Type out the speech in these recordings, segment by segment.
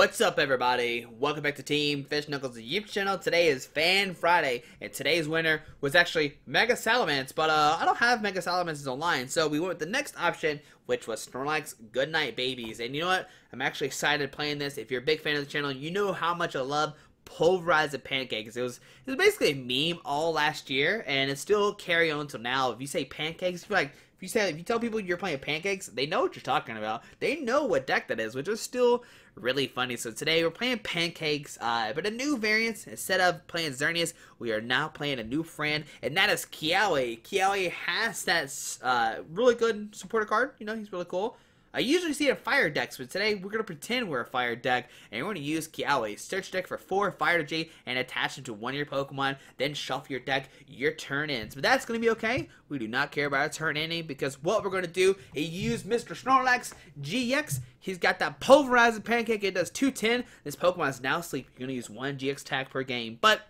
What's up, everybody? Welcome back to Team Fish Knuckles YouTube channel. Today is Fan Friday, and today's winner was actually Mega Salamence, but I don't have Mega Salamances online, so we went with the next option, which was Snorlax Goodnight Babies. And you know what? I'm actually excited playing this. If you're a big fan of the channel, you know how much I love Pulverized Pancakes. It was basically a meme all last year, and it's still carry on until now. If you say pancakes, if you tell people you're playing pancakes, they know what you're talking about. They know what deck that is, which is still really funny. So today we're playing pancakes, but a new variant. Instead of playing Xerneas, we are now playing a new friend, and that is Kiawe. Kiawe has that really good supporter card. You know, he's really cool. I usually see it in fire decks, but today we're going to pretend we're a fire deck, and we're going to use Kiawe. Search deck for 4 fire energy and attach it to one of your Pokemon, then shuffle your deck, your turn ends. But that's going to be okay. We do not care about our turn ending, because what we're going to do is use Mr. Snorlax-GX. He's got that Pulverized Pancake. It does 210. This Pokemon is now asleep. You're going to use 1 GX tag per game, but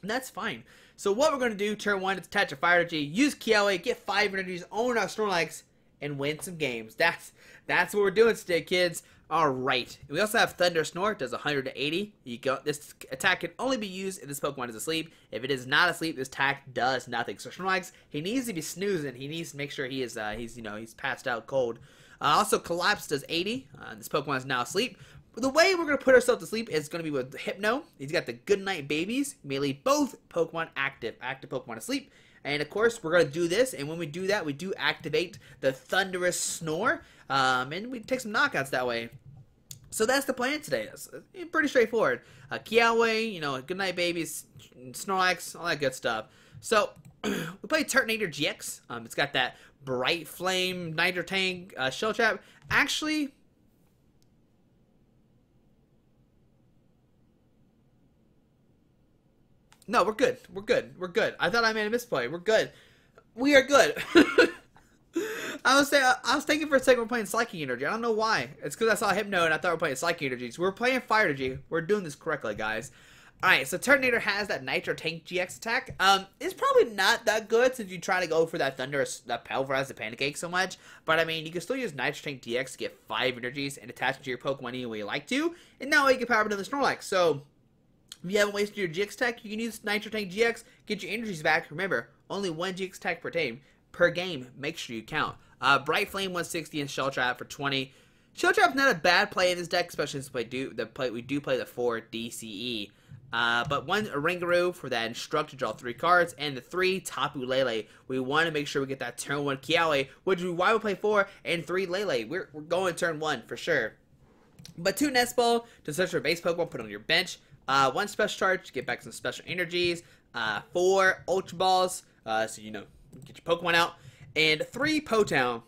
that's fine. So what we're going to do, turn 1, is attach a fire energy, use Kiawe, get 5 energies, own our Snorlax, and win some games. That's what we're doing today, kids. Alright. We also have Thunder Snore. It does 180. This attack can only be used if this Pokemon is asleep. If it is not asleep, this attack does nothing. So Snorlax, he needs to be snoozing. He needs to make sure he is he's passed out cold. Also, Collapse does 80. This Pokemon is now asleep. But the way we're going to put ourselves to sleep is going to be with Hypno. He's got the Goodnight Babies. May leave both Pokemon active Pokemon asleep. And of course, we're going to do this, and when we do that, we do activate the Thunderous Snore, and we take some knockouts that way. So that's the plan today. It's pretty straightforward. Kiawe, Goodnight Babies, Snorlax, all that good stuff. So, we play Turtonator-GX. It's got that Bright Flame, Nitro Tank, Shell Trap. Actually, no, we're good. We're good. We're good. I thought I made a misplay. We're good. We are good. I was thinking for a second we're playing Psychic Energy. I don't know why. It's because I saw Hypno and I thought we were playing Psychic Energy. So we're playing Fire Energy. We're doing this correctly, guys. Alright, so Turtonator has that Nitro Tank GX attack. It's probably not that good since you try to go for that Pulverized Pancake so much. But I mean, you can still use Nitro Tank GX to get 5 energies and attach it to your Pokemon any way you like to. And that way you can power up another Snorlax. So if you haven't wasted your GX tech, you can use Nitro Tank GX, get your energies back. Remember, only 1 GX tech per game. Make sure you count. Bright Flame 160 and Shell Trap for 20. Shell Trap's not a bad play in this deck, especially since we do play the 4 DCE. But 1 Oranguru for that Instruct to draw 3 cards, and the 3 Tapu Lele. We want to make sure we get that turn 1 Kiawe, which is why we play 4 and 3 Lele. We're going turn 1 for sure. But 2 Nest Ball to search for a base Pokemon, put on your bench. 1 Special Charge to get back some special energies. 4 Ultra Balls, so get your Pokemon out. And 3 Potown.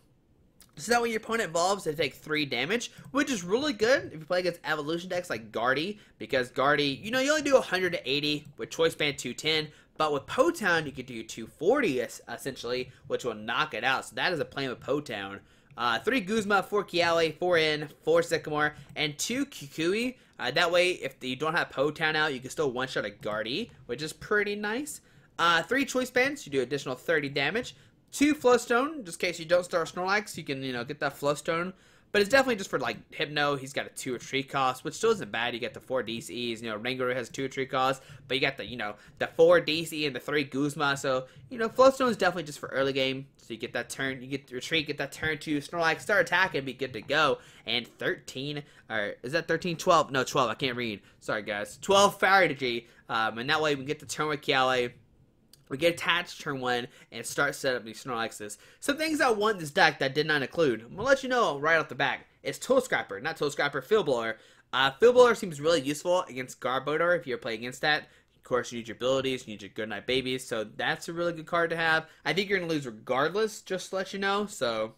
So that when your opponent evolves, they take 3 damage, which is really good if you play against evolution decks like Guardy, because Guardy, you only do 180 with Choice Band 210, but with Potown, you could do 240 essentially, which will knock it out. So that is a plan with Potown. 3 Guzma, 4 Kiawe, 4 In, 4 Sycamore, and 2 Kukui. That way, if you don't have Potown out, you can still one-shot a Guardy, which is pretty nice. 3 Choice Bands, you do additional 30 damage. 2 Float Stone, just in case you don't start Snorlax, you can, get that Float Stone. But it's definitely just for, Hypno. He's got a 2 retreat cost, which still isn't bad. You get the 4 DCs. Oranguru has 2 retreat costs. But you got the 4 DC and the 3 Guzma. So, Float Stone is definitely just for early game. So you get that turn, you get the retreat, get that turn 2 Snorlax, start attacking, be good to go. And 13, or is that 13? 12? No, 12. I can't read. Sorry, guys. 12 Fire Energy. And that way we get the turn with Kiawe. We get attached turn 1 and start set up these Snorlaxes. Some things I want in this deck that did not include. I'm going to let you know right off the bat. It's Tool Scrapper, not Tool Scrapper, Field Blower. Field Blower seems really useful against Garbodor if you're playing against that. Of course, you need your abilities, you need your Goodnight Babies, so that's a really good card to have. I think you're going to lose regardless, just to let you know. So,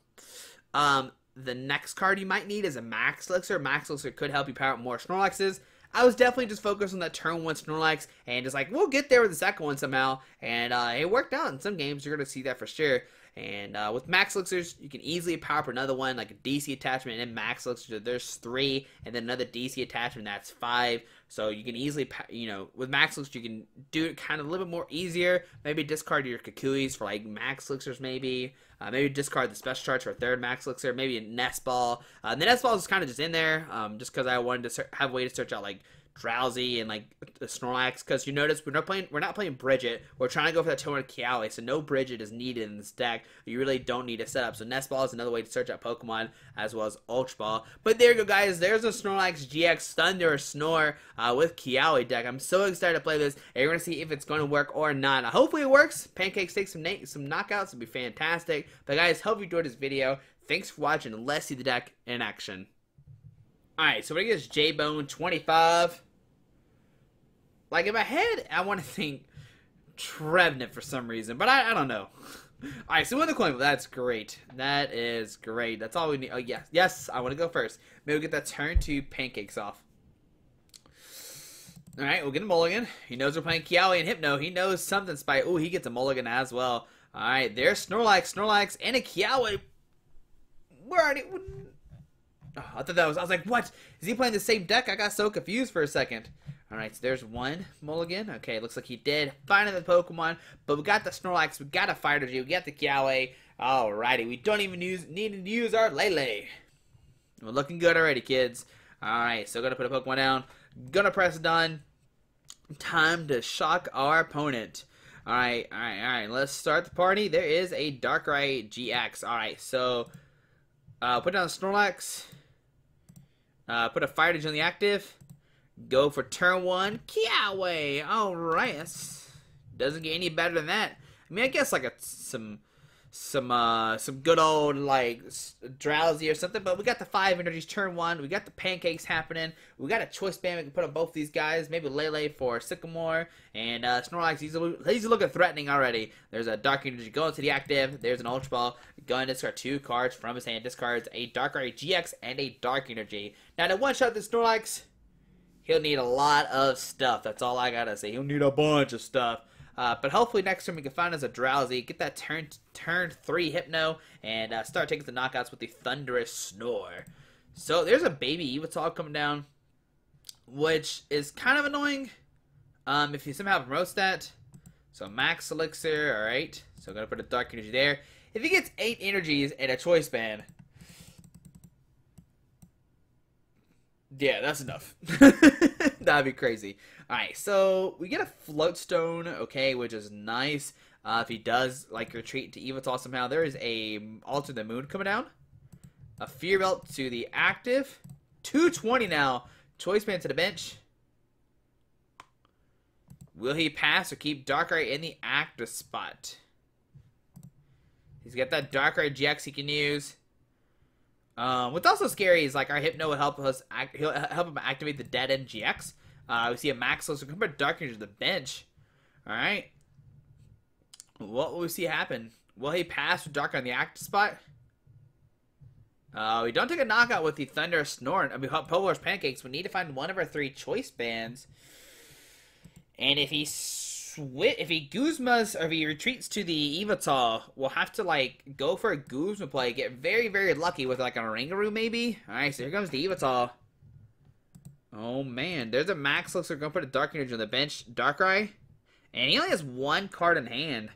the next card you might need is a Max Elixir. Max Elixir could help you power up more Snorlaxes. I was definitely just focused on that turn 1 Snorlax, and just we'll get there with the second one somehow, and it worked out in some games. You're going to see that for sure. And with max elixirs, you can easily power up another one, like a DC attachment, and then max elixir, there's 3, and then another DC attachment, that's 5. So you can easily, you know, with max elixir, you can do it kind of a little bit more easier. Maybe discard your Kukuis for like max elixirs, maybe. Maybe discard the special charge for a 3rd max elixir. Maybe a nest ball. The nest ball is kind of just in there, just because I wanted to have a way to search out like Drowzee and like the Snorlax, because you notice we're not playing Bridget. We're trying to go for that Toad Kiawe, so no Bridget is needed in this deck. You really don't need a setup. So Nest Ball is another way to search out Pokemon, as well as Ultra Ball. But there you go, guys. There's a Snorlax-GX Thunder Snore with Kiawe deck. I'm so excited to play this, and you're gonna see if it's going to work or not. Hopefully it works. Pancake takes some knockouts. It'll be fantastic. But guys, hope you enjoyed this video. Thanks for watching, and let's see the deck in action. Alright, so we're gonna get this J-Bone 25. Like, in my head, I want to think Trevenant for some reason, but I don't know. Alright, so win the coin. That's great. That is great. That's all we need. Oh, yes. Yes, I want to go first. Maybe we'll get that turn 2 Pancakes off. Alright, we'll get a mulligan. He knows we're playing Kiawe and Hypno. He knows something's by. Ooh, he gets a mulligan as well. Alright, there's Snorlax, and a Kiawe. We're already... Oh, I thought that was... I was like, what? Is he playing the same deck? I got so confused for a second. Alright, so there's one mulligan. Okay, looks like he did find the Pokemon, but we got the Snorlax, we got a Fire Energy, we got the Kiawe. Alrighty, we don't even need to use our Lele. We're looking good already, kids. Alright, so gonna put a Pokemon down. Gonna press done. Time to shock our opponent. Alright. Let's start the party. There is a Darkrai GX. Alright, so put down the Snorlax. Put a Fire Energy on the active. Go for turn 1, Kiawe. Alright, doesn't get any better than that. I mean, I guess like some good old like Drowzee or something. But we got the 5 energies turn 1. We got the Pancakes happening. We got a choice band we can put on both these guys. Maybe Lele for Sycamore, and Snorlax. He's looking threatening already. There's a Dark Energy going to the active. There's an Ultra Ball. Going to discard 2 cards from his hand. Discards a Darkrai GX and a Dark Energy. Now to one shot this Snorlax, he'll need a lot of stuff. That's all I gotta say. He'll need a bunch of stuff. But hopefully next turn we can find us a Drowzee, get that turn 3 Hypno, and start taking the knockouts with the Thunderous Snore. So there's a baby Yveltal coming down, which is kind of annoying if you somehow promotes that. So max elixir, alright. So I'm gonna put a Dark Energy there. If he gets 8 energies and a choice band, yeah, that's enough. That'd be crazy. Alright, so we get a Float Stone, okay, which is nice. If he does, like, retreat to Yveltal somehow, there is a Alter the Moon coming down. A Fear Belt to the active. 220 now. Choice Band to the bench. Will he pass or keep Darkrai in the active spot? He's got that Darkrai GX he can use. What's also scary is like our Hypno will help us. He'll help him activate the Dead End GX. We see a Max, so come back Dark Energy to the bench. All right. What will we see happen? Will he pass with Dark on the active spot? We don't take a knockout with the Thunder Snore. I mean, Polar's Pancakes. We need to find one of our 3 choice bands. And if he Guzmas, or if he retreats to the Yveltal, we'll have to like go for a Guzma play. Get very, very lucky with like an Oranguru maybe. All right, so here comes the Yveltal. Oh man, there's a Max. Looks like we're gonna put a Dark Energy on the bench. Darkrai, and he only has 1 card in hand.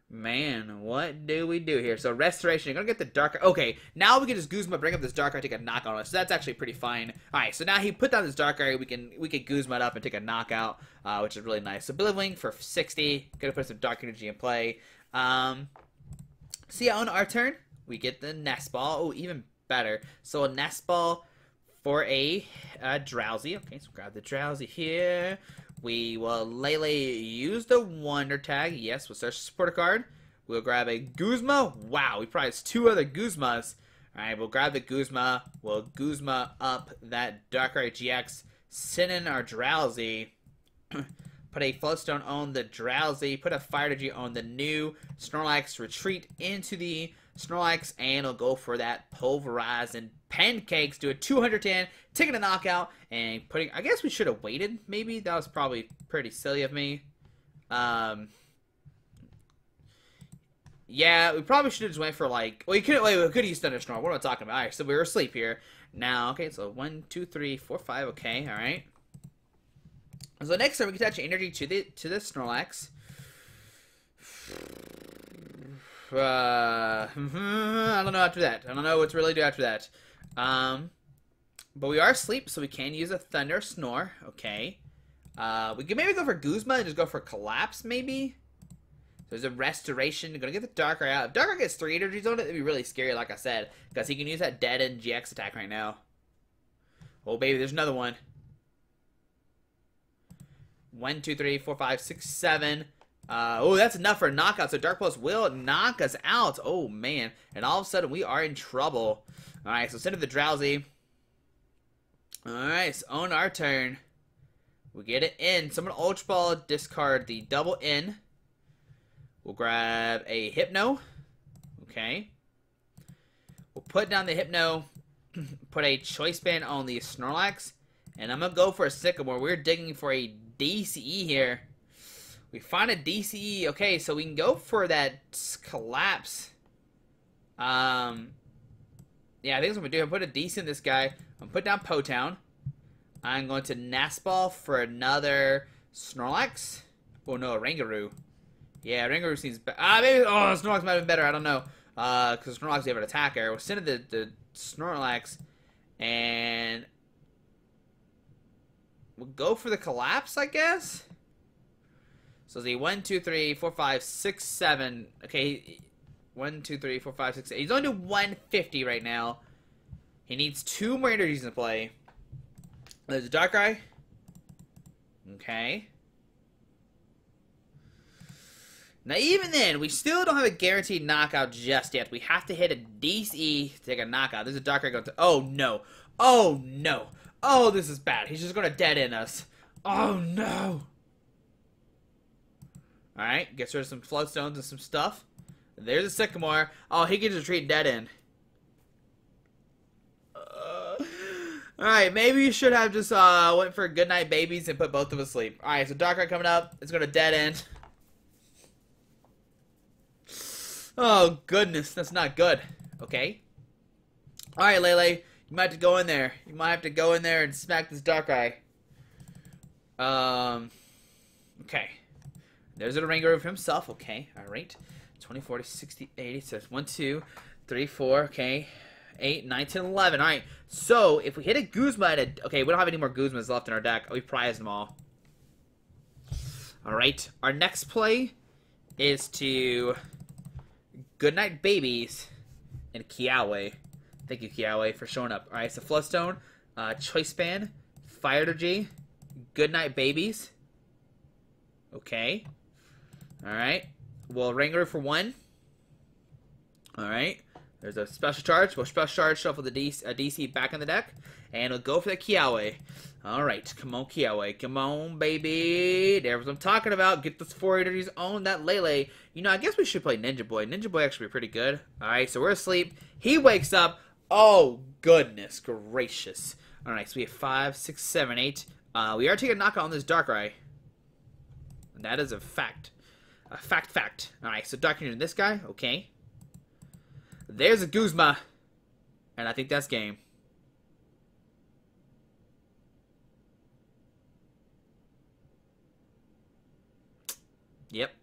Man, what do we do here? So Restoration, you're gonna get the Darkrai. Okay, now we can just Guzma, bring up this Darkrai, take a knock on it. So that's actually pretty fine. All right, so now he put down this Darkrai. We can Guzma it up and take a knockout, which is really nice. So Billowing for 60. Gonna put some Dark Energy in play. See, on our turn, we get the Nest Ball. Oh, even better. So a Nest Ball for a Drowzee. Okay, so grab the Drowzee here. We will Lele use the Wonder Tag. Yes, we'll search the supporter card. We'll grab a Guzma. Wow, we probably have 2 other Guzmas. Alright, we'll grab the Guzma. We'll Guzma up that Darkrai GX. Send in our Drowzee. Put a Float Stone on the Drowzee. Put a Fire Energy on the new Snorlax. Retreat into the Snorlax, and we'll go for that Pulverizing Pancakes. Do a 210, taking a knockout, and putting. I guess we should have waited. Maybe that was probably pretty silly of me. Yeah, we probably should have just went for like. Well, you couldn't. Wait, we could use Thunderstorm. What am I talking about? All right, so we were asleep here. Now, okay, so 1, 2, 3, 4, 5. Okay, all right. So next time we can attach energy to the Snorlax. I don't know after that. I don't know what to really do after that. But we are asleep, so we can use a Thunder Snore. Okay. We can maybe go for Guzma and just go for Collapse, maybe. There's a Restoration. Gonna get the Darkrai out. If Darkrai gets 3 energies on it, it'd be really scary, like I said. Because he can use that Dead End GX attack right now. Oh, baby, there's another one. 1, 2, 3, 4, 5, 6, 7. Oh, that's enough for a knockout. So Dark Pulse will knock us out. Oh, man. And all of a sudden, we are in trouble. All right, so send it the Drowzee. All right, so on our turn, we get it in. So I'm going to Ultra Ball, discard the double in. We'll grab a Hypno. Okay. We'll put down the Hypno. Put a Choice Band on the Snorlax. And I'm going to go for a Sycamore. We're digging for a DCE here. We find a DCE. Okay, so we can go for that Collapse. Yeah, I think that's what we do. I'm going to put a DC in this guy. I'm going to put down Potown. I'm going to Nastball for another Snorlax. Oh, no, Oranguru. Yeah, Oranguru seems better. Maybe, Snorlax might have been better. I don't know. Because Snorlax have an attacker. We'll send it the Snorlax. And we'll go for the Collapse, I guess. So the 1, 2, 3, 4, 5, 6, 7. Okay, 1, 2, 3, 4, 5, 6, 8. He's only doing 150 right now. He needs 2 more energies to play. There's a Darkrai. Okay. Now, even then, we still don't have a guaranteed knockout just yet. We have to hit a DCE to take a knockout. There's a Darkrai going to... Oh, no. Oh, no. Oh, this is bad. He's just going to dead in us. Oh, no. Alright, gets rid of some Float Stones and some stuff. There's a Sycamore. Oh, he can just retreat dead end. Alright, maybe you should have just went for Goodnight Babies and put both of us asleep. Alright, so Darkrai coming up. It's going to dead end. Oh, goodness. That's not good. Okay. Alright, Lele. You might have to go in there. You might have to go in there and smack this Darkrai. Okay. There's an Oranguru for himself. Okay. Alright. 20, 40, 60, 80. So it's 1, 2, 3, 4. Okay. 8, 9, 10, 11. Alright. So, if we hit a Guzma okay, we don't have any more Guzmas left in our deck. We prized them all. Alright. Our next play is to Goodnight Babies and Kiawe. Thank you, Kiawe, for showing up. Alright, so Float Stone, Choice Band, Fire Energy, Goodnight Babies. Okay. Alright. We'll Oranguru for 1. Alright. There's a Special Charge. We'll Special Charge, shuffle the DC back in the deck. And we'll go for the Kiawe. Alright. Come on, Kiawe. Come on, baby. There's what I'm talking about. Get those 4 energies on that Lele. You know, I guess we should play Ninja Boy. Ninja Boy actually be pretty good. Alright, so we're asleep. He wakes up. Oh, goodness gracious. Alright, so we have 5, 6, 7, 8. We are taking a knockout on this Darkrai. And that is a fact. A fact. Alright, so Darkrai in this guy. Okay. There's a Guzma. And I think that's game. Yep.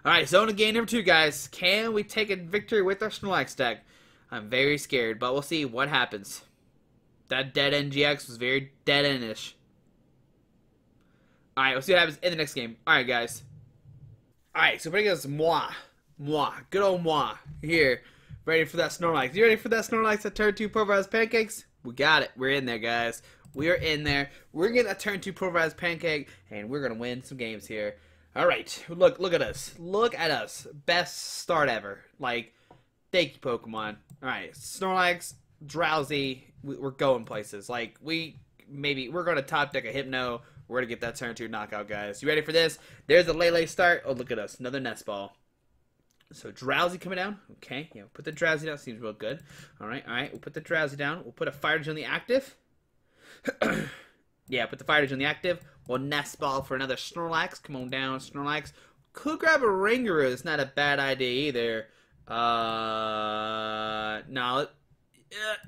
Alright, so in game number 2, guys. Can we take a victory with our Snorlax deck? I'm very scared, but we'll see what happens. That Dead End GX was very Dead End-ish. Alright, we'll see what happens in the next game. Alright, guys. Alright, so bring us Moi. Good old Moi. Here. Ready for that Snorlax. You ready for that Snorlax that turn 2 pulverized pancakes? We got it. We're in there, guys. We are in there. We're going to get that turn 2 pulverized pancake, and we're going to win some games here. Alright. Look at us. Look at us. Best start ever. Like, thank you, Pokemon. Alright. Snorlax, Drowzee. We're going places. Like, we're going to top deck a Hypno. We're going to get that turn 2 knockout, guys. You ready for this? There's the Lele start. Oh, look at us. Another Nest Ball. So Drowzee coming down. Okay, yeah, put the Drowzee down. Seems real good. All right. We'll put the Drowzee down. We'll put a Fire Energy on the active. Yeah, put the Fire Energy on the active. We'll Nest Ball for another Snorlax. Come on down, Snorlax. Could grab a Oranguru. It's not a bad idea either. No.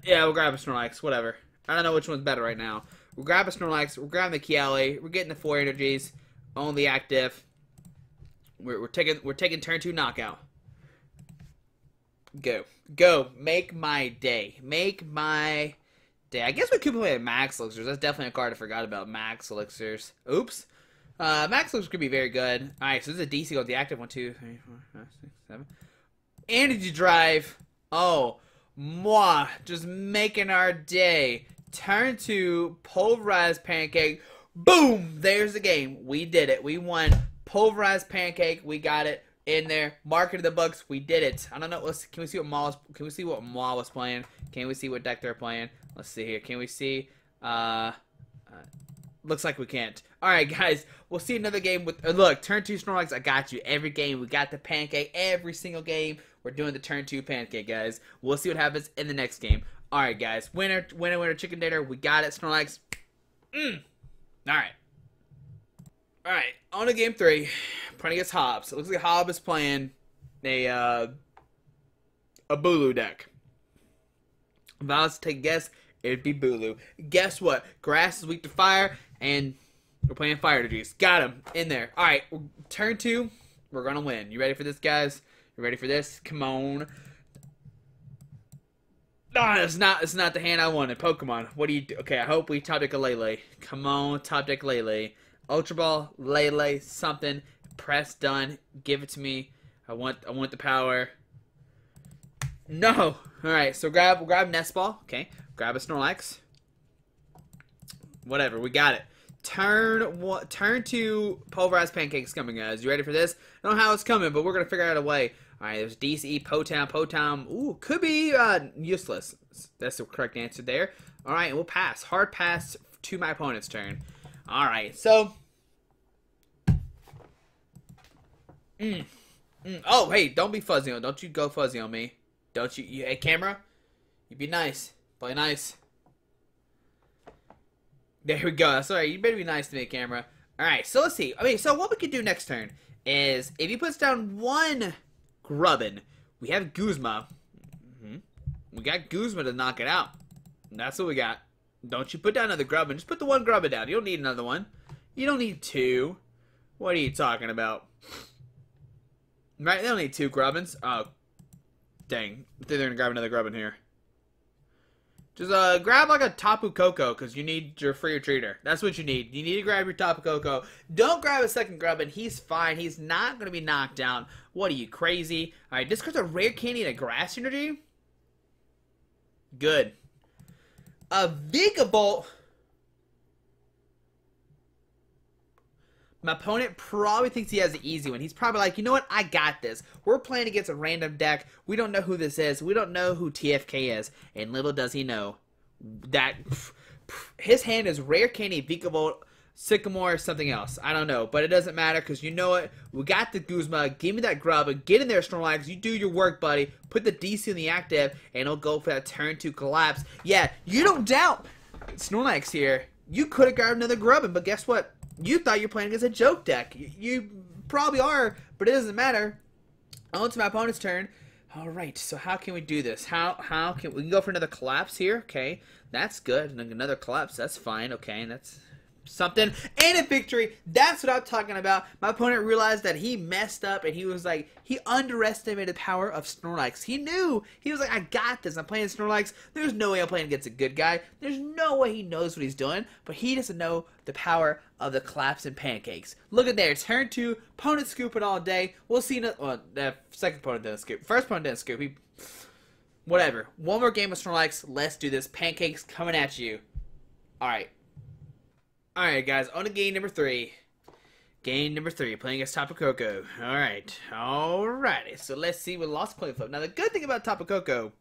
Yeah, we'll grab a Snorlax. Whatever. I don't know which one's better right now. We'll grab a Snorlax. We're grabbing the Kiawe. We're getting the 4 energies. Only active. We're taking turn 2 knockout. Go. Make my day. Make my day. I guess we could play Max Elixirs. That's definitely a card I forgot about. Max Elixirs. Oops. Max Elixirs could be very good. Alright, so this is a DC with the active 1, 2, 3, 4, 5, 6, 7. Energy Drive. Oh. Mwah. Just making our day. Turn 2. Pulverized Pancake. Boom! There's the game. We did it. We won. Pulverized Pancake. We got it. In there, mark it in the books. We did it. I don't know. Can we see what Maw was playing? Can we see what deck they're playing? Let's see here. Can we see? Looks like we can't. All right, guys. We'll see another game with. Look, turn 2 Snorlax. I got you. Every game we got the Pancake. Every single game we're doing the turn 2 Pancake, guys. We'll see what happens in the next game. All right, guys. Winner, chicken dinner. We got it, Snorlax. All right. All right. On to game 3. Playing against Hobbs. It looks like Hobbs is playing a Bulu deck. If I was to take a guess, it'd be Bulu. Guess what? Grass is weak to fire, and we're playing fire energies. Got him in there. All right, turn 2. We're gonna win. You ready for this, guys? You ready for this? Come on. No, it's not the hand I wanted. Pokemon. What do you do? Okay, I hope we top deck a Lele. Come on, top deck Lele. Ultra Ball, Lele, something. Press done. Give it to me. I want the power. No. All right. So we'll grab Nest Ball. Okay. Grab a Snorlax. Whatever. We got it. Turn 2 Pulverized Pancake's coming, guys. You ready for this? I don't know how it's coming, but we're gonna figure out a way. All right. There's DC Potown. Ooh, could be useless. That's the correct answer there. All right. We'll pass. Hard pass to my opponent's turn. All right. So. Oh, hey, don't be fuzzy on. Don't you go fuzzy on me. Don't you? Hey, camera. You be nice. Play nice. There we go. That's alright. You better be nice to me, camera. Alright, so let's see. So what we could do next turn is if he puts down 1 Grubbin, we have Guzma. We got Guzma to knock it out. That's what we got. Don't you put down another Grubbin. Just put the 1 Grubbin down. You don't need another one. You don't need 2. What are you talking about? Right, they don't need 2 Grubbins. Oh, dang. I think they're going to grab another Grubbin here. Just grab like a Tapu Koko because you need your free retreater. That's what you need. You need to grab your Tapu Koko. Don't grab a second Grubbin. He's fine. He's not going to be knocked down. What are you, crazy? All right, discards a rare candy and a grass energy. Good. A Vigavolt. My opponent probably thinks he has the easy one. He's probably like, you know what? I got this. We're playing against a random deck. We don't know who this is. We don't know who TFK is. And little does he know that his hand is Rare Candy, Vikavolt, Sycamore, or something else. I don't know. But it doesn't matter because you know what? We got the Guzma. Give me that grub. Get in there, Snorlax. You do your work, buddy. Put the DC in the active, and it'll go for that turn 2 collapse. Yeah, you don't doubt Snorlax here. You could have grabbed another Grubbin, but guess what? You thought you were playing against a joke deck. You probably are, but it doesn't matter. On to my opponent's turn. All right, so how can we do this? How can we can go for another collapse here? Okay, that's good. And another collapse, that's fine. Okay, and that's something. And a victory. That's what I'm talking about. My opponent realized that he messed up, and he was like, he underestimated the power of Snorlax. He knew. He was like, I got this. I'm playing Snorlax. There's no way I'm playing against a good guy. There's no way he knows what he's doing, but he doesn't know the power of the collapse and pancakes. Look at there. Turn 2. Opponent scooping all day. We'll see. Well, the second opponent didn't scoop. First opponent didn't scoop. Whatever. One more game of Snorlax. Let's do this. Pancakes coming at you. All right. Alright, guys, on to game number 3. Game number 3, playing against Tapu Koko. Alright, alrighty. So let's see what lost coin flip. Now, the good thing about Tapu Koko,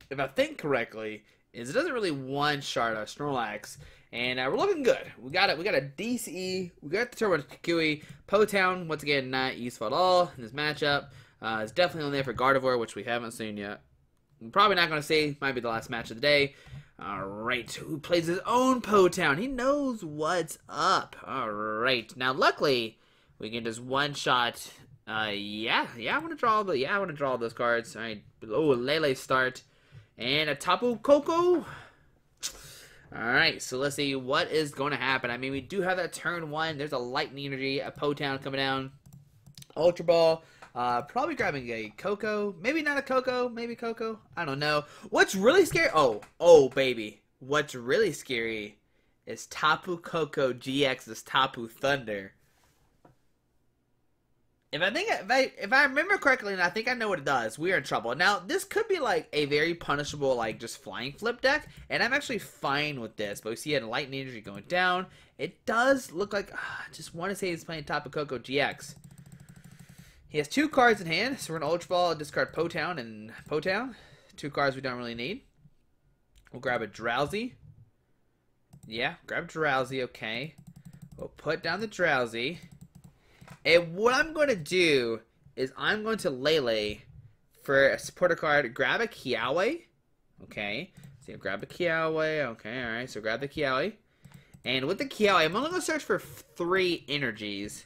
if I think correctly, is it doesn't really one-shot our Snorlax. And we're looking good. We got it. We got a DCE. We got the Turbo Kukui. Potown, once again, not useful at all in this matchup. It's definitely on there for Gardevoir, which we haven't seen yet. I'm probably not going to see. Might be the last match of the day. Alright, who plays his own Potown? He knows what's up. Alright, now luckily, we can just one-shot Yeah, I want to draw those cards. All right, oh, Lele start, and a Tapu Koko. All right, so let's see what is going to happen. I mean, we do have that turn 1. There's a Lightning Energy, a Potown coming down, Ultra Ball. Probably grabbing a Koko. Maybe not a Koko. Maybe Koko. I don't know. What's really scary? Oh, baby. What's really scary is Tapu Koko GX's Tapu Thunder. If I remember correctly, and I think I know what it does, we are in trouble. Now, this could be like a very punishable, like just flying flip deck, and I'm actually fine with this. But we see a Lightning Energy going down. It does look like, I just want to say he's playing Tapu Koko GX. He has 2 cards in hand, so we're going to Ultra Ball, discard Potown and Potown. 2 cards we don't really need. We'll grab a Drowzee. Yeah, grab Drowzee, okay. We'll put down the Drowzee. And what I'm going to do is I'm going to Lele for a supporter card, grab a Kiawe. Okay, so grab a Kiawe. Okay, alright, so grab the Kiawe. And with the Kiawe, I'm only going to search for 3 energies.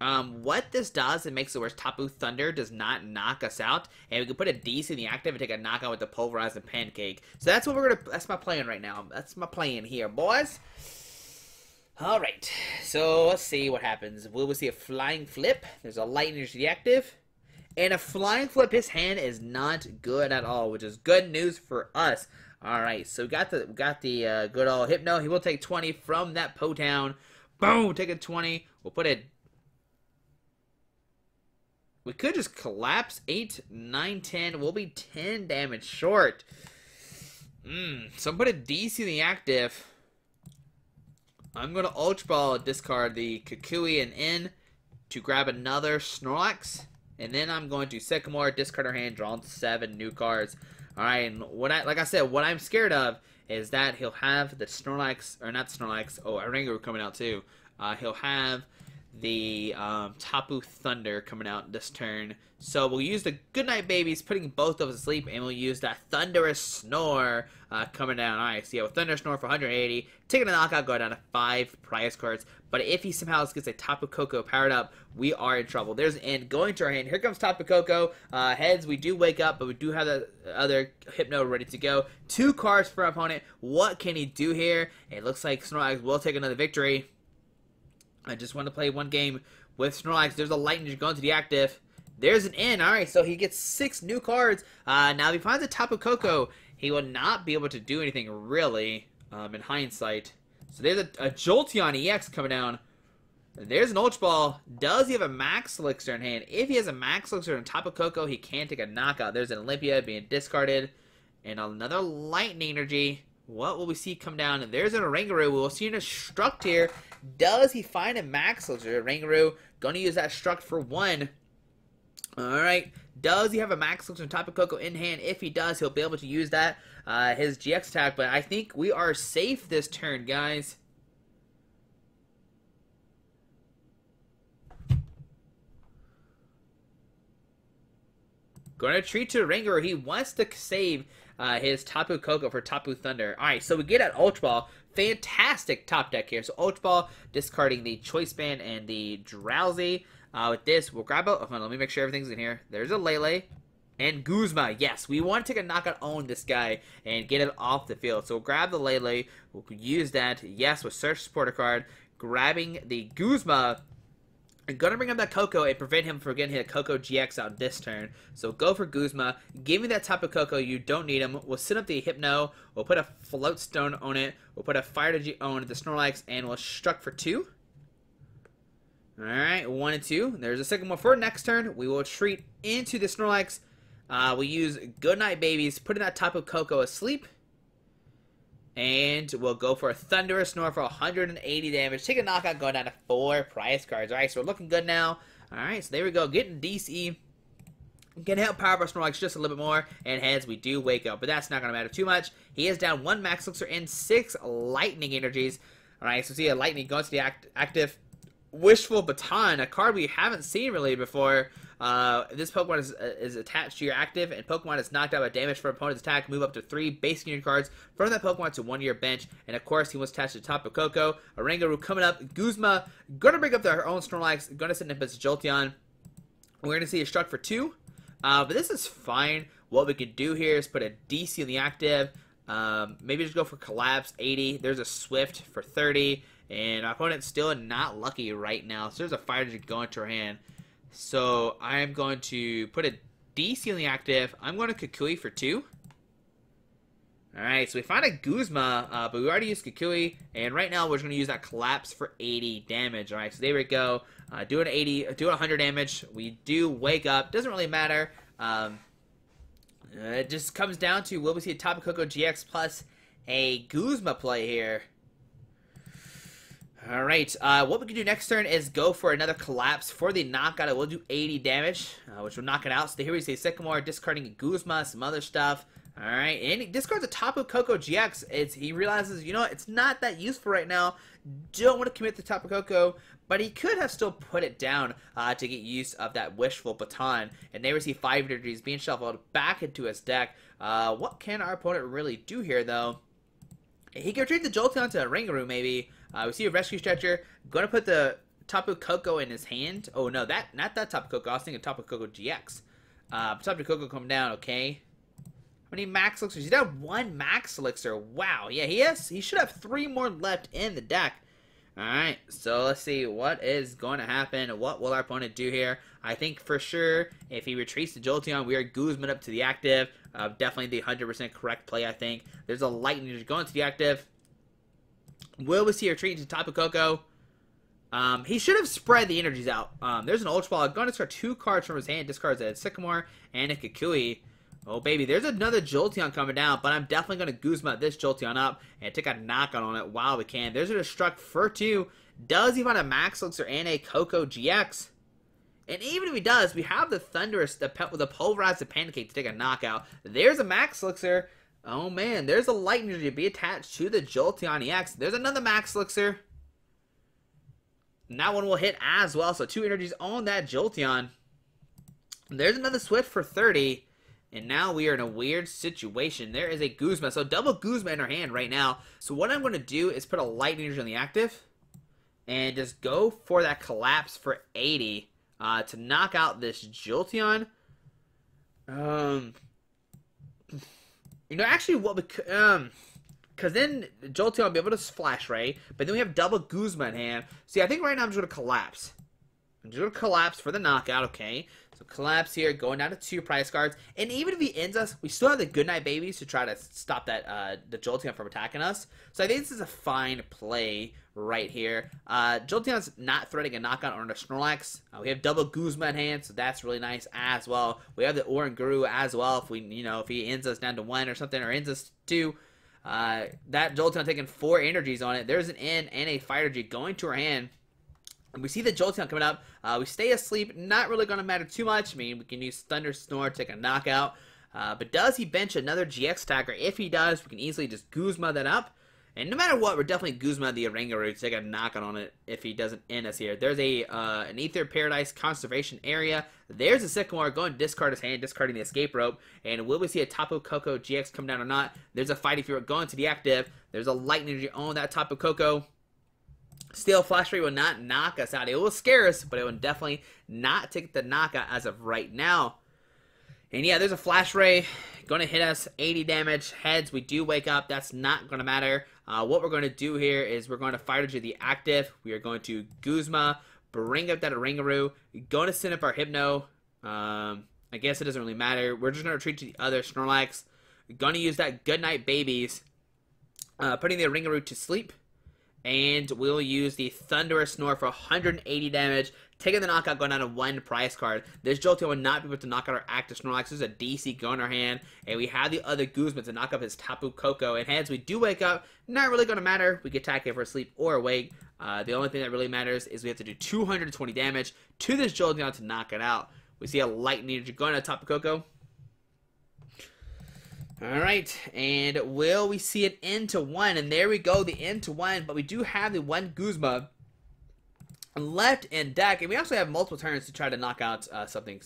What this does, it makes it where Tapu Thunder does not knock us out, and we can put a DC in the active and take a knockout with the Pulverized and Pancake. So that's what that's my plan right now. That's my plan here, boys. Alright, so let's see what happens. We'll see a Flying Flip. There's a Lightning Energy active. And a Flying Flip, his hand is not good at all, which is good news for us. Alright, so we got the good old Hypno. He will take 20 from that Potown. Boom, take a 20. We'll put it. We could just collapse 8, 9, 10. We'll be 10 damage short. So put a DC in the active. I'm going to Ultra Ball, discard the Kukui and N to grab another Snorlax. And then I'm going to Sycamore, discard our hand, draw 7 new cards. Alright, and like I said, what I'm scared of is that he'll have the Snorlax, or not Snorlax, Oranguru coming out too. He'll have the Tapu Thunder coming out this turn. So we'll use the Goodnight Babies, putting both of us to sleep, and we'll use that Thunderous Snore coming down. Alright, so yeah, with Thunderous Snore for 180, taking a knockout, go down to 5 prize cards. But if he somehow gets a Tapu Koko powered up, we are in trouble. There's an end going to our hand. Here comes Tapu Koko. Heads, we do wake up, but we do have the other Hypno ready to go. 2 cards for our opponent. What can he do here? It looks like Snorlax will take another victory. I just want to play one game with Snorlax. There's a Lightning going to the active. There's an N. Alright, so he gets 6 new cards. Now, if he finds a Tapu Koko, he will not be able to do anything, really, in hindsight. So there's a Jolteon EX coming down. There's an Ultra Ball. Does he have a Max Elixir in hand? If he has a Max Elixir in Tapu Koko, he can take a knockout. There's an Olympia being discarded. And another Lightning Energy. What will we see come down? There's an Oranguru. We'll see an Struct here. Does he find a Max Elixir? Oranguru going to use that Struct for 1. Alright. Does he have a Max Elixir and Tapu Koko in hand? If he does, he'll be able to use that, his GX attack. But I think we are safe this turn, guys. Going to treat to Oranguru. He wants to save his Tapu Koko for Tapu Thunder. Alright, so we get an Ultra Ball. Fantastic top deck here. So Ultra Ball, discarding the Choice Band and the Drowzee. With this, we'll grab a... Hold on, let me make sure everything's in here. There's a Lele and Guzma. Yes, we want to take a knockout on this guy and get it off the field. So we'll grab the Lele. We'll use that. Yes, with Search Supporter card. Grabbing the Guzma. I'm going to bring up that Koko and prevent him from getting hit Koko GX out this turn. So go for Guzma. Give me that Tapu Koko. You don't need him. We'll set up the Hypno. We'll put a Float Stone on it. We'll put a Fire Digi on the Snorlax. And we'll Struck for 2. Alright, 1 and 2. There's a second one for next turn. We will treat into the Snorlax. We use Goodnight Babies. Putting that Tapu Koko asleep. And we'll go for a Thunderous Snore for 180 damage. Take a knockout, going down to 4 prize cards. Alright, so we're looking good now. Alright, so there we go. Getting DC. Can help power up our Snorlax just a little bit more. And heads, we do wake up. But that's not going to matter too much. He is down 1 Max Elixir and 6 Lightning Energies. Alright, so see a Lightning going to the active. Wishful Baton, a card we haven't seen really before. This Pokemon is attached to your active, and Pokemon is knocked out by damage for opponent's attack. Move up to 3 basic unit cards from that Pokemon to 1 to your bench. And of course, he was attached to Tapu Koko. Oranguru coming up. Guzma, gonna bring up their own Snorlax. Gonna send him as Jolteon. We're going to see a struck for 2. But this is fine. What we could do here is put a DC in the active. Maybe just go for collapse 80. There's a swift for 30. And our opponent's still not lucky right now. So there's a fire to go into our hand. So I'm going to put a DC in the active. I'm going to Kukui for 2. Alright, so we found a Guzma, but we already used Kukui, and right now we're just going to use that collapse for 80 damage. Alright, so there we go. Doing 100 damage. We do wake up. Doesn't really matter. It just comes down to, will we see a Tapu Koko GX plus a Guzma play here? Alright, what we can do next turn is go for another collapse for the knockout. It will do 80 damage, which will knock it out. So here we see Sycamore discarding a Guzma, some other stuff. Alright, and he discards a Tapu Koko GX. He realizes, you know, it's not that useful right now. Don't want to commit to Tapu Koko, but he could have still put it down to get use of that Wishful Baton. And there we see 5 energies being shuffled back into his deck. What can our opponent really do here, though? He can retreat the Jolteon to Oranguru, maybe. We see a Rescue Stretcher. Going to put the Tapu Koko in his hand. Oh, no, not that Tapu Koko. I was thinking Tapu Koko GX. Tapu Koko come down, okay. How many max elixirs? He's got 1 max elixir. Wow. Yeah, he should have 3 more left in the deck. Alright, so let's see what is going to happen. What will our opponent do here? I think for sure, if he retreats the Jolteon, we are Guzman up to the active. Definitely the 100% correct play, I think. There's a Lightning going to the active. Will we see a retreat to Tapu Koko? He should have spread the energies out. There's an Ultra Ball. Going to discard 2 cards from his hand. Discards a Sycamore and a Kukui. Oh, baby, there's another Jolteon coming down, but I'm definitely going to Guzma this Jolteon up and take a knockout on it while we can. There's a Destruct for 2. Does he find a Max Elixir and a Koko GX? And even if he does, we have the Thunderous, the Pulverized Pancake to take a knockout. There's a Max Elixir. Oh, man, there's a Lightning to be attached to the Jolteon EX. There's another Max Elixir. And that one will hit as well, so 2 energies on that Jolteon. There's another Swift for 30. And now we are in a weird situation. There is a Guzma. So double Guzma in our hand right now. So what I'm going to do is put a Lightning Energy on the active. And just go for that Collapse for 80. To knock out this Jolteon. You know, actually what we could... because then Jolteon will be able to Flash Ray. But then we have double Guzma in hand. See, I think right now I'm just going to Collapse. I'm just going to Collapse for the knockout, okay? So Collapse here, going down to 2 prize cards. And even if he ends us, we still have the Goodnight Babies to try to stop that the Jolteon from attacking us. So I think this is a fine play right here. Jolteon's not threatening a knockout on our Snorlax. We have double Guzma in hand, so that's really nice as well. We have the Oranguru as well. If we, you know, if he ends us down to 1 or something, or ends us 2. That Jolteon taking 4 energies on it. There's an N and a Fire Energy going to our hand. And we see the Jolteon coming up. We stay asleep. Not really going to matter too much. I mean, we can use Thunder Snore to take a knockout. But does he bench another GX attacker? If he does, we can easily just Guzma that up. And no matter what, we're definitely Guzma the Oranguru to take a knockout on it if he doesn't end us here. There's a an Aether Paradise Conservation Area. There's a Sycamore going to discard his hand, discarding the Escape Rope. And will we see a Tapu Koko GX come down or not? There's a Fighting Fury going to the active. There's a Lightning Energy on that Tapu Koko. Still, Flash Ray will not knock us out. It will scare us, but it will definitely not take the knockout as of right now. And yeah, there's a Flash Ray going to hit us 80 damage. Heads, we do wake up. That's not going to matter. What we're going to do here is we're going to Fire Energy the active. We are going to Guzma, bring up that Oranguru. Going to send up our Hypno. I guess it doesn't really matter. We're just going to retreat to the other Snorlax. Going to use that Goodnight Babies. Putting the Oranguru to sleep. And we'll use the Thunderous Snore for 180 damage, taking the knockout, going down to 1 prize card. This Jolteon will not be able to knock out our active Snorlax. There's a DC going in our hand, and we have the other Guzma to knock up his Tapu Koko. And heads, we do wake up. Not really going to matter. We can attack if we're asleep or awake. The only thing that really matters is we have to do 220 damage to this Jolteon to knock it out. We see a Lightning Energy going to Tapu Koko. Alright, and will we see an end to 1? And there we go, the end to 1. But we do have the 1 Guzma left in deck. And we also have multiple turns to try to knock out something.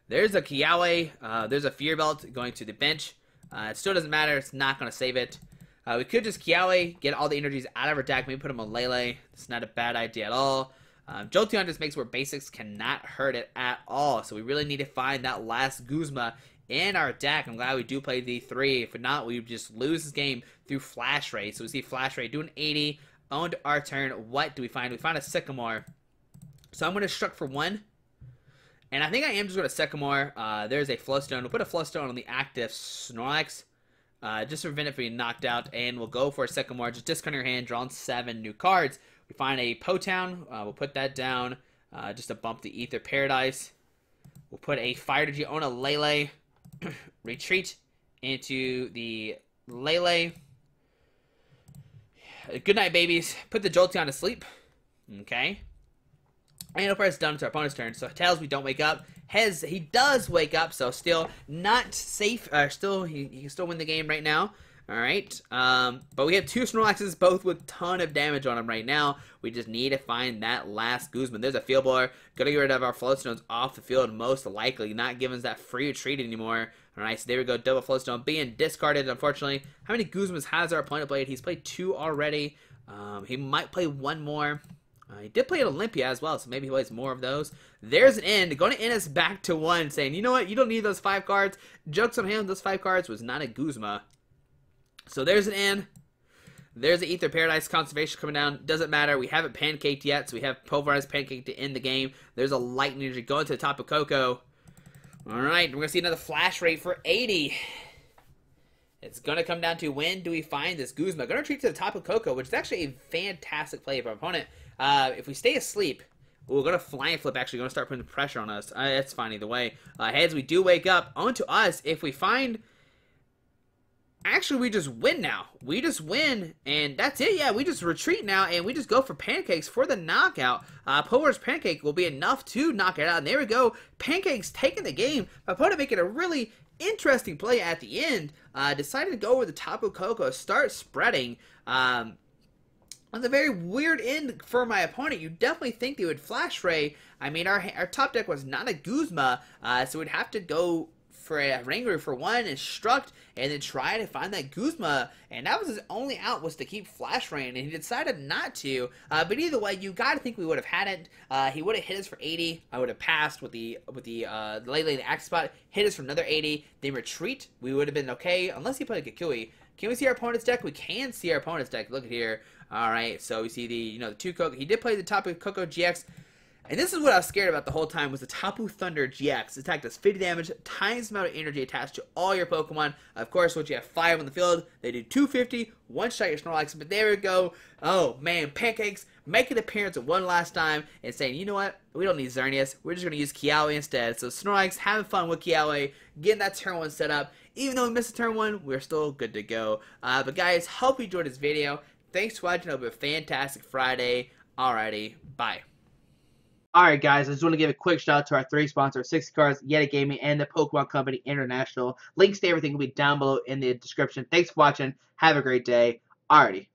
There's a Kiawe. There's a Fear Belt going to the bench. It still doesn't matter. It's not going to save it. We could just Kiawe, get all the energies out of our deck. Maybe put him on Lele. It's not a bad idea at all. Jolteon just makes where basics cannot hurt it at all. So we really need to find that last Guzma in our deck. I'm glad we do play the 3. If not, we would just lose this game through Flash Ray. So we see Flash Ray doing 80. On to our turn. What do we find? We find a Sycamore. So I'm going to Struck for 1. And I think I am just going to Sycamore. There's a Float Stone. We'll put a Float Stone on the active Snorlax. Just to prevent it from being knocked out. And we'll go for a Sycamore. Just discard your hand. Draw on 7 new cards. We find a Potown. We'll put that down. Just to bump the Ether Paradise. We'll put a Fire Energy on a Lele. Retreat into the Lele. Good night, babies. Put the Jolteon to sleep. Okay. And of course, done to our opponent's turn. So Tails, we don't wake up. Hez, he does wake up, so still not safe. Still, he can still win the game right now. All right. But we have 2 Snorlaxes, both with ton of damage on them right now. We just need to find that last Guzman. There's a Field Blower. Gonna get rid of our Float Stones off the field, most likely. Not giving us that free retreat anymore. All right, so there we go. Double Float Stone being discarded, unfortunately. How many Guzmans has our opponent played? He's played 2 already. He might play 1 more. He did play at Olympia as well, so maybe he plays more of those. There's an end. Going to end us back to 1, saying, you know what? You don't need those 5 cards. Joke's on him. Those 5 cards was not a Guzma. So there's an end. There's the Ether Paradise Conservation coming down. Doesn't matter. We haven't pancaked yet, so we have pulverized Pancake to end the game. There's a Lightning Energy going to the top of Koko. Alright, we're going to see another Flash Rate for 80. It's going to come down to when do we find this Guzma. Going to retreat to the top of Koko, which is actually a fantastic play of our opponent. If we stay asleep, we're going to Flying Flip, actually. Going to start putting pressure on us. That's fine either way. Heads, we do wake up. On to us. If we find... Actually, we just win now. We just win, and that's it. Yeah, we just retreat now, and we just go for Pancakes for the knockout. Polar's Pancake will be enough to knock it out, and there we go. Pancake's taking the game. My opponent making a really interesting play at the end. Decided to go over the top of Koko, start spreading. That's a very weird end for my opponent. You definitely think they would Flash Ray. I mean, our top deck was not a Guzma, so we'd have to go for a Oranguru for 1, instruct, and then try to find that Guzma, and that was his only out, was to keep Flash Rain, and he decided not to. But either way, you gotta think we would have had it. He would have hit us for 80. I would have passed with the Lele in the axe spot, hit us for another 80, then retreat. We would have been okay, unless he played a Kukui. Can we see our opponent's deck? We can see our opponent's deck. Look at here. All right, so we see the the 2 Koko. He did play the Tapu Koko GX. And this is what I was scared about the whole time, was the Tapu Thunder GX. Attack does 50 damage, times the amount of energy attached to all your Pokemon. Of course, once you have 5 on the field, they do 250, one-shot your Snorlax. But there we go. Oh, man, Pancakes make an appearance one last time and saying, you know what? We don't need Xerneas. We're just going to use Kiawe instead. So Snorlax having fun with Kiawe, getting that turn 1 set up. Even though we missed a turn 1, we're still good to go. But guys, hope you enjoyed this video. Thanks for watching. Hope you have a fantastic Friday. Alrighty, bye. Alright guys, I just want to give a quick shout out to our 3 sponsors, 60 Cards, Yeti Gaming, and the Pokemon Company International. Links to everything will be down below in the description. Thanks for watching. Have a great day. Alrighty.